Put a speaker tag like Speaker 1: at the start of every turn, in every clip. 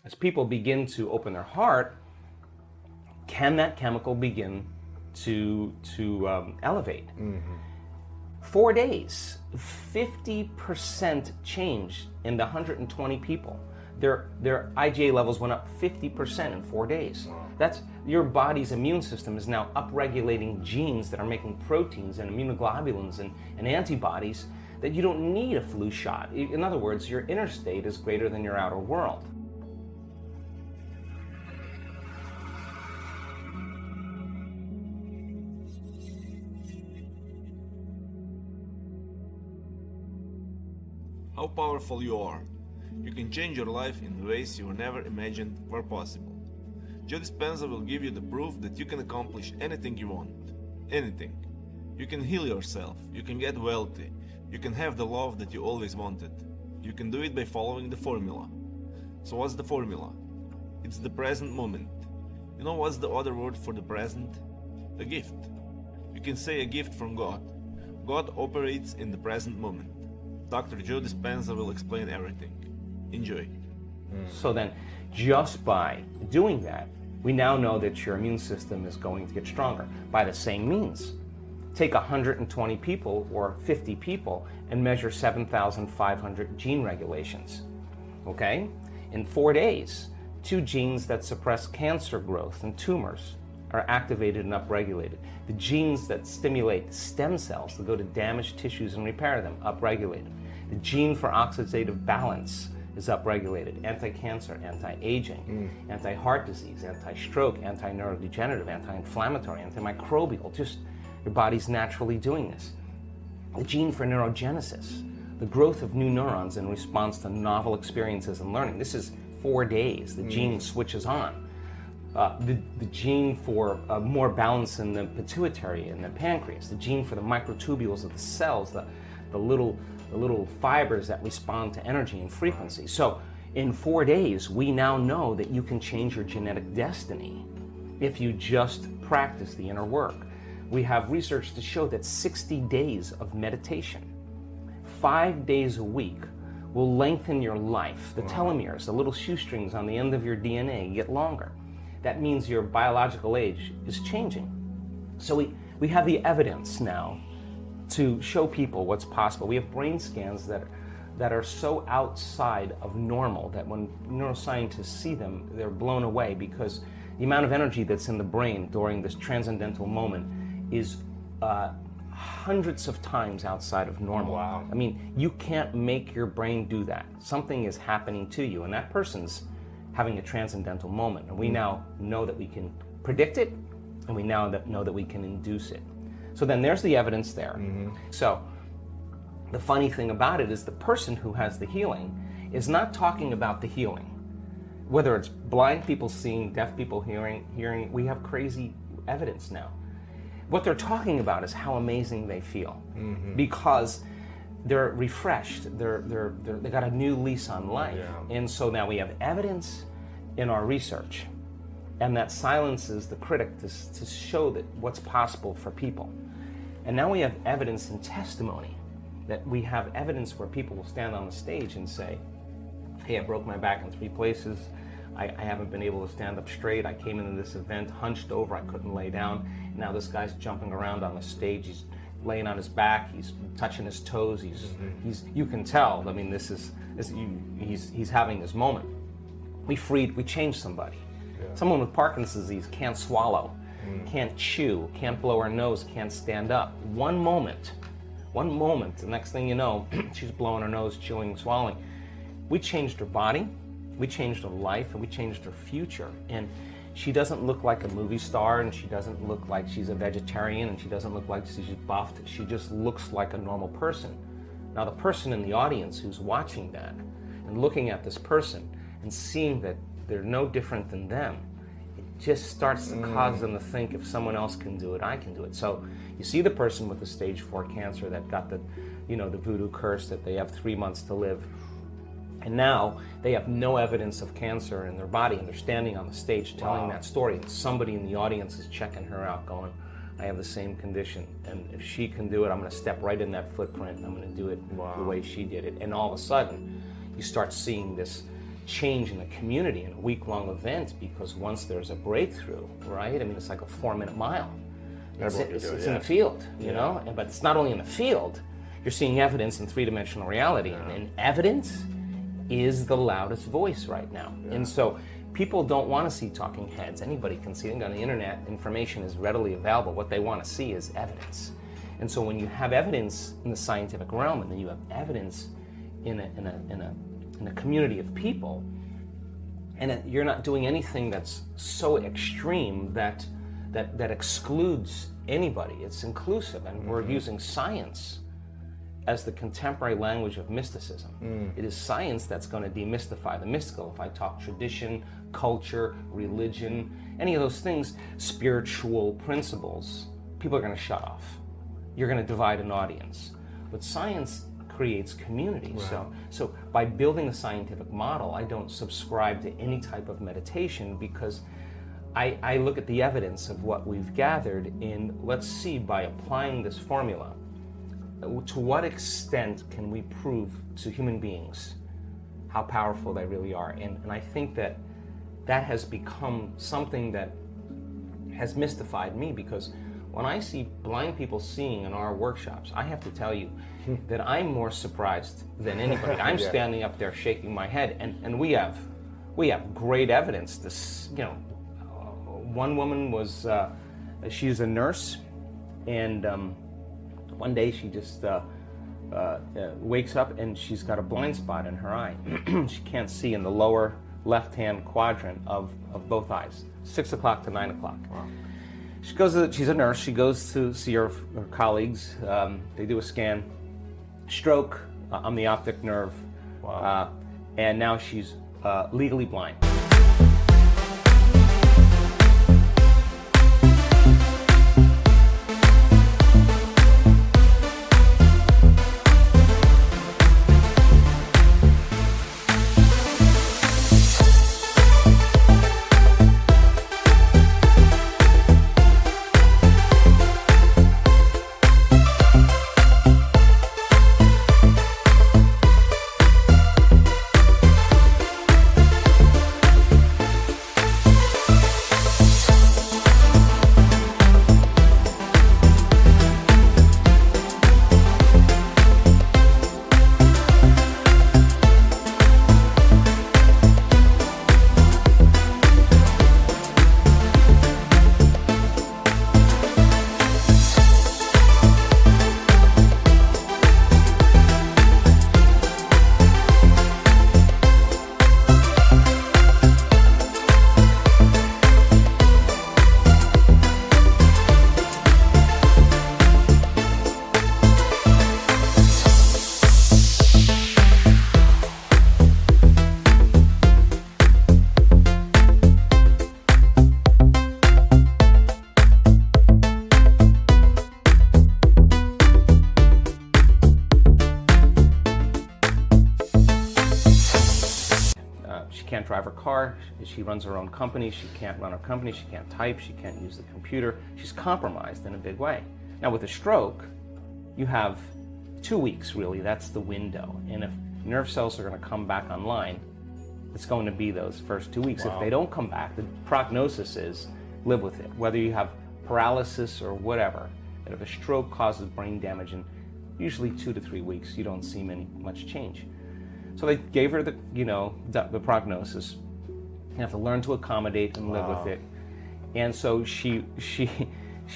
Speaker 1: As people begin to open their heart, can that chemical begin to elevate? 4 days, 50% change in the 120 people. Their IgA levels went up 50% in 4 days. That's your body's immune system is now upregulating genes that are making proteins and immunoglobulins and antibodies that you don't need a flu shot. In other words, your inner state is greater than your outer world.
Speaker 2: How powerful you are. You can change your life in ways you never imagined were possible. Joe Dispenza will give you the proof that you can accomplish anything you want. Anything. You can heal yourself, you can get wealthy, you can have the love that you always wanted. You can do it by following the formula. So what's the formula? It's the present moment. You know what's the other word for the present? A gift. You can say a gift from God. God operates in the present moment. Dr. Joe Dispenza will explain everything. Enjoy.
Speaker 1: So then, just by doing that, we now know that your immune system is going to get stronger by the same means. Take 120 people or 50 people and measure 7,500 gene regulations. Okay? In 4 days, 2 genes that suppress cancer growth and tumors are activated and upregulated. The genes that stimulate stem cells to go to damaged tissues and repair them, upregulated. The gene for oxidative balance is upregulated. Anti-cancer, anti-aging, anti-heart disease, anti-stroke, anti-neurodegenerative, anti-inflammatory, antimicrobial. Just your body's naturally doing this. The gene for neurogenesis, the growth of new neurons in response to novel experiences and learning. This is 4 days. The gene switches on. The gene for more balance in the pituitary and the pancreas. The gene for the microtubules of the cells, the little fibers that respond to energy and frequency. So in 4 days, we now know that you can change your genetic destiny if you just practice the inner work. We have research to show that 60 days of meditation, 5 days a week, will lengthen your life. The telomeres, the little shoestrings on the end of your DNA, get longer. That means your biological age is changing. So we have the evidence now to show people what's possible. We have brain scans that are so outside of normal that when neuroscientists see them, they're blown away, because the amount of energy that's in the brain during this transcendental moment is hundreds of times outside of normal.
Speaker 3: Wow.
Speaker 1: I mean, you can't make your brain do that. Something is happening to you, and that person's having a transcendental moment. And we now know that we can predict it, and we now know that we can induce it. So then there's the evidence there. So the funny thing about it is the person who has the healing is not talking about the healing. Whether it's blind people seeing, deaf people hearing, we have crazy evidence now. What they're talking about is how amazing they feel, because they're refreshed, they got a new lease on life.
Speaker 3: Yeah.
Speaker 1: And so now we have evidence in our research, and that silences the critic to show that what's possible for people. And now we have evidence and testimony, that we have evidence where people will stand on the stage and say, hey, I broke my back in 3 places, I haven't been able to stand up straight, I came into this event hunched over, I couldn't lay down, now this guy's jumping around on the stage, he's laying on his back, he's touching his toes, he's you can tell, I mean, he's having this moment. We changed somebody.
Speaker 3: Yeah.
Speaker 1: Someone with Parkinson's disease can't swallow, can't chew, can't blow her nose, can't stand up. One moment, the next thing you know, she's blowing her nose, chewing, swallowing. We changed her body, we changed her life, and we changed her future. And she doesn't look like a movie star, and she doesn't look like she's a vegetarian, and she doesn't look like she's buffed. She just looks like a normal person. Now the person in the audience who's watching that and looking at this person and seeing that they're no different than them, it just starts to cause them to think, if someone else can do it, I can do it. So you see the person with the stage 4 cancer that got the voodoo curse that they have 3 months to live. And now they have no evidence of cancer in their body, and they're standing on the stage telling that story, and somebody in the audience is checking her out going, I have the same condition, and if she can do it, I'm going to step right in that footprint, and I'm going to do it the way she did it. And all of a sudden, you start seeing this change in the community in a week-long event, because once there's a breakthrough, right? I mean, it's like a 4-minute mile. It's in the field, you know? But it's not only in the field, you're seeing evidence in three-dimensional reality. And evidence is the loudest voice right now. And so people don't want to see talking heads. Anybody can see it on the internet. Information is readily available. What they want to see is evidence. And so when you have evidence in the scientific realm, and then you have evidence in a community of people, and you're not doing anything that's so extreme that excludes anybody. It's inclusive, and we're using science as the contemporary language of mysticism. It is science that's going to demystify the mystical. If I talk tradition, culture, religion, any of those things, spiritual principles, people are going to shut off. You're going to divide an audience. But science creates community. Right. So by building a scientific model, I don't subscribe to any type of meditation, because I look at the evidence of what we've gathered, and let's see, by applying this formula, to what extent can we prove to human beings how powerful they really are? And I think that has become something that has mystified me, because when I see blind people seeing in our workshops, I have to tell you that I'm more surprised than anybody. I'm standing up there shaking my head, and we have great evidence. This, you know, one woman was, she's a nurse, and one day she just wakes up and she's got a blind spot in her eye. She can't see in the lower left-hand quadrant of both eyes, 6 o'clock to 9 o'clock. Wow. She's a nurse, she goes to see her colleagues, they do a scan, stroke on the optic nerve, and now she's legally blind. Can't drive her car, she runs her own company, she can't run her company, she can't type, she can't use the computer. She's compromised in a big way. Now with a stroke, you have 2 weeks really, that's the window. And if nerve cells are going to come back online, it's going to be those first 2 weeks. Wow. If they don't come back, the prognosis is live with it. Whether you have paralysis or whatever, and if a stroke causes brain damage in usually 2 to 3 weeks, you don't see much change. So they gave her the prognosis. You have to learn to accommodate and live with it. And so she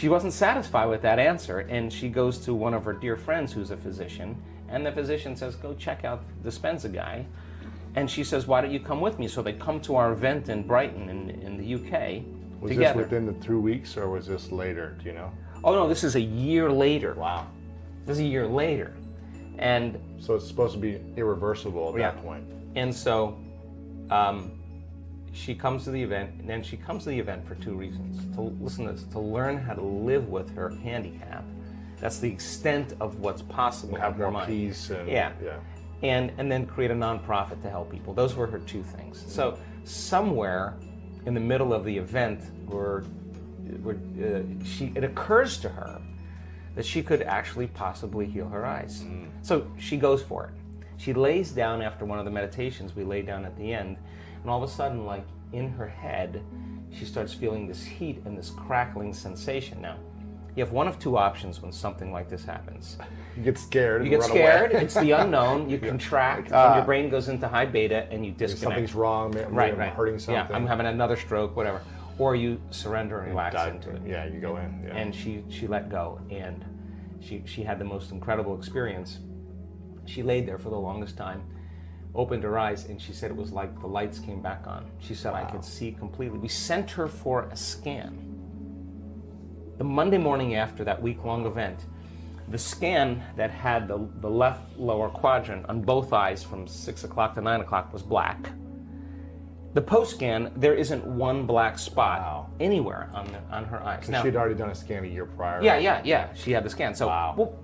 Speaker 1: wasn't satisfied with that answer, and she goes to one of her dear friends who's a physician, and the physician says, go check out the Dispenza guy. And she says, why don't you come with me? So they come to our event in Brighton in the UK
Speaker 3: Was
Speaker 1: together.
Speaker 3: this within the 2 weeks, or was this later, do you know?
Speaker 1: Oh no, this is a year later.
Speaker 3: Wow.
Speaker 1: This is a year later. And
Speaker 3: so it's supposed to be irreversible at that point.
Speaker 1: And so she comes to the event, and then she comes to the event for 2 reasons. To learn how to live with her handicap. That's the extent of what's possible.
Speaker 3: Have
Speaker 1: in her
Speaker 3: more
Speaker 1: mind.
Speaker 3: peace. And,
Speaker 1: And then create a nonprofit to help people. Those were her 2 things. So somewhere in the middle of the event, it occurs to her that she could actually possibly heal her eyes. So she goes for it. She lays down after one of the meditations. We lay down at the end, and all of a sudden, like in her head, she starts feeling this heat and this crackling sensation. Now, you have one of two options when something like this happens.
Speaker 3: You get scared.
Speaker 1: You get
Speaker 3: run
Speaker 1: scared,
Speaker 3: Away.
Speaker 1: it's the unknown, you contract, and your brain goes into high beta and you disconnect.
Speaker 3: Something's wrong.
Speaker 1: Right.
Speaker 3: I'm hurting something.
Speaker 1: Yeah, I'm having another stroke, whatever. Or you surrender and relax
Speaker 3: Dive
Speaker 1: into it.
Speaker 3: Yeah, you go in. Yeah.
Speaker 1: And she let go, and she had the most incredible experience. She laid there for the longest time, opened her eyes, and she said it was like the lights came back on. She said, I could see completely. We sent her for a scan. The Monday morning after that week-long event, the scan that had the left lower quadrant on both eyes from 6 o'clock to 9 o'clock was black. The post-scan, there isn't one black spot anywhere on her eyes.
Speaker 3: Now, she'd already done a scan a year prior.
Speaker 1: Yeah. She had the scan. So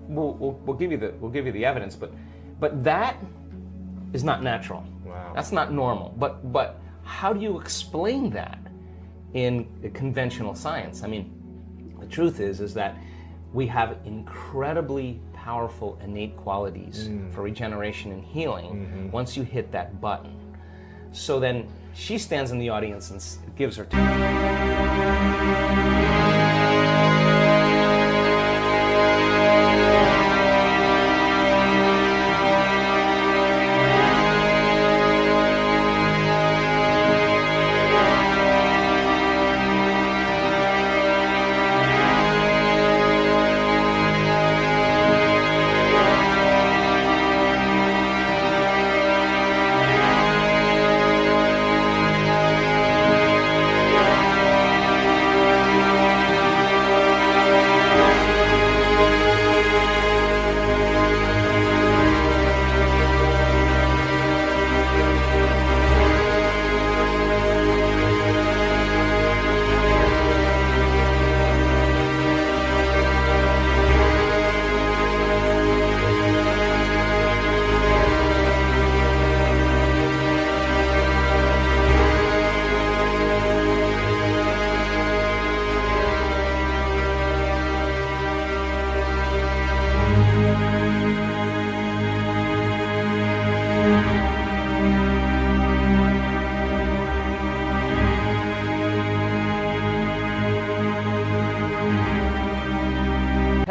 Speaker 1: we'll give you the evidence, but that is not natural.
Speaker 3: Wow.
Speaker 1: That's not normal. But how do you explain that in conventional science? I mean, the truth is that we have incredibly powerful innate qualities for regeneration and healing once you hit that button. So then she stands in the audience and gives her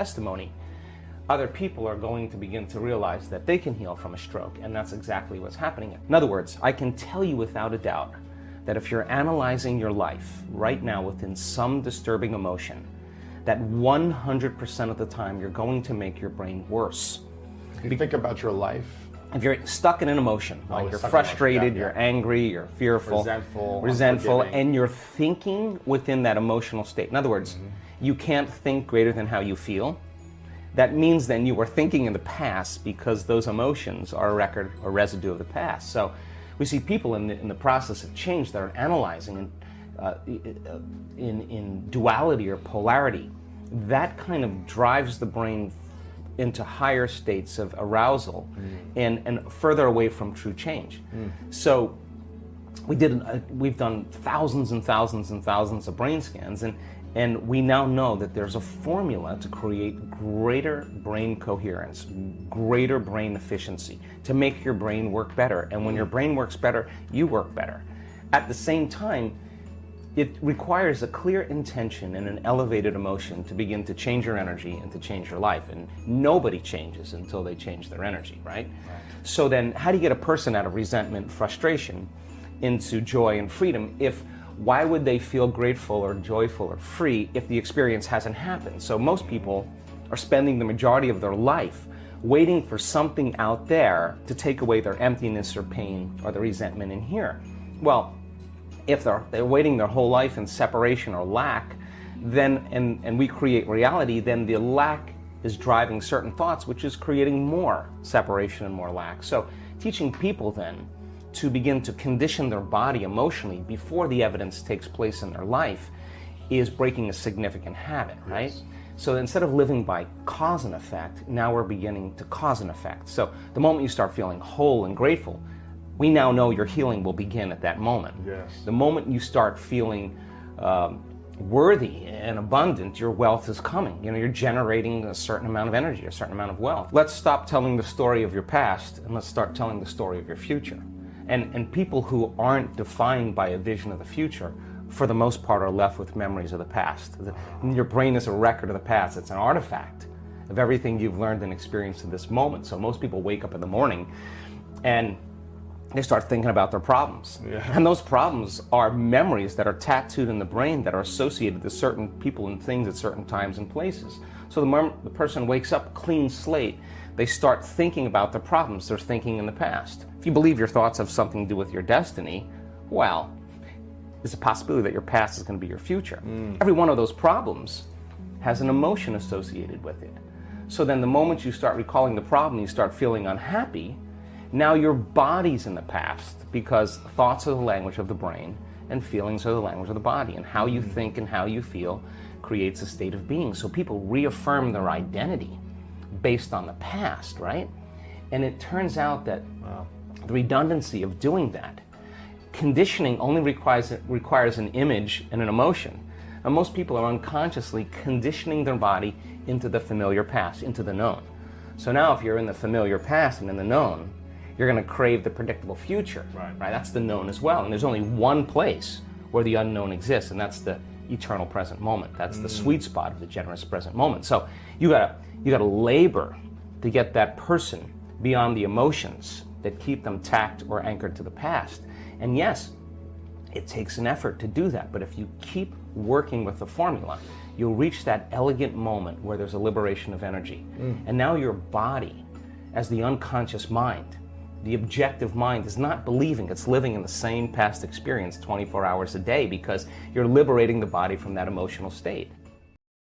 Speaker 1: testimony, other people are going to begin to realize that they can heal from a stroke, and that's exactly what's happening. In other words, I can tell you without a doubt that if you're analyzing your life right now within some disturbing emotion, that 100% of the time you're going to make your brain worse.
Speaker 3: If you think about your life,
Speaker 1: if you're stuck in an emotion, like you're frustrated, you're angry, you're fearful, resentful, and you're thinking within that emotional state. In other words, you can't think greater than how you feel. That means then you were thinking in the past because those emotions are a record or residue of the past. So we see people in the process of change that are analyzing in duality or polarity. That kind of drives the brain into higher states of arousal and further away from true change. So we've done thousands and thousands and thousands of brain scans, and we now know that there's a formula to create greater brain coherence, greater brain efficiency, to make your brain work better. And when your brain works better, you work better. At the same time, it requires a clear intention and an elevated emotion to begin to change your energy and to change your life. And nobody changes until they change their energy, right? So then how do you get a person out of resentment, frustration, into joy and freedom why would they feel grateful or joyful or free if the experience hasn't happened? So most people are spending the majority of their life waiting for something out there to take away their emptiness or pain or the resentment in here. Well, if they're waiting their whole life in separation or lack, then and we create reality, then the lack is driving certain thoughts, which is creating more separation and more lack. So teaching people then to begin to condition their body emotionally before the evidence takes place in their life is breaking a significant habit, right? Yes. So instead of living by cause and effect, now we're beginning to cause and effect. So the moment you start feeling whole and grateful, we now know your healing will begin at that moment.
Speaker 3: Yes.
Speaker 1: The moment you start feeling worthy and abundant, your wealth is coming. You're generating a certain amount of energy, a certain amount of wealth. Let's stop telling the story of your past and let's start telling the story of your future. And people who aren't defined by a vision of the future, for the most part, are left with memories of the past. Your brain is a record of the past. It's an artifact of everything you've learned and experienced in this moment. So most people wake up in the morning and they start thinking about their problems. Yeah. And those problems are memories that are tattooed in the brain that are associated to certain people and things at certain times and places. So the moment the person wakes up clean slate, they start thinking about the problems they're thinking in the past. If you believe your thoughts have something to do with your destiny, well, there's a possibility that your past is going to be your future. Every one of those problems has an emotion associated with it. So then the moment you start recalling the problem, you start feeling unhappy. Now your body's in the past, because thoughts are the language of the brain and feelings are the language of the body, and how you think and how you feel creates a state of being. So people reaffirm their identity based on the past, right? And it turns out that the redundancy of doing that, conditioning only requires an image and an emotion. And most people are unconsciously conditioning their body into the familiar past, into the known. So now if you're in the familiar past and in the known, you're going to crave the predictable future, right? That's the known as well. And there's only one place where the unknown exists, and that's the eternal present moment. That's the sweet spot of the generous present moment. So you gotta labor to get that person beyond the emotions that keep them tacked or anchored to the past. And yes, it takes an effort to do that, but if you keep working with the formula, you'll reach that elegant moment where there's a liberation of energy. And now your body, as the unconscious mind, the objective mind, is not believing it's living in the same past experience 24 hours a day, because you're liberating the body from that emotional state.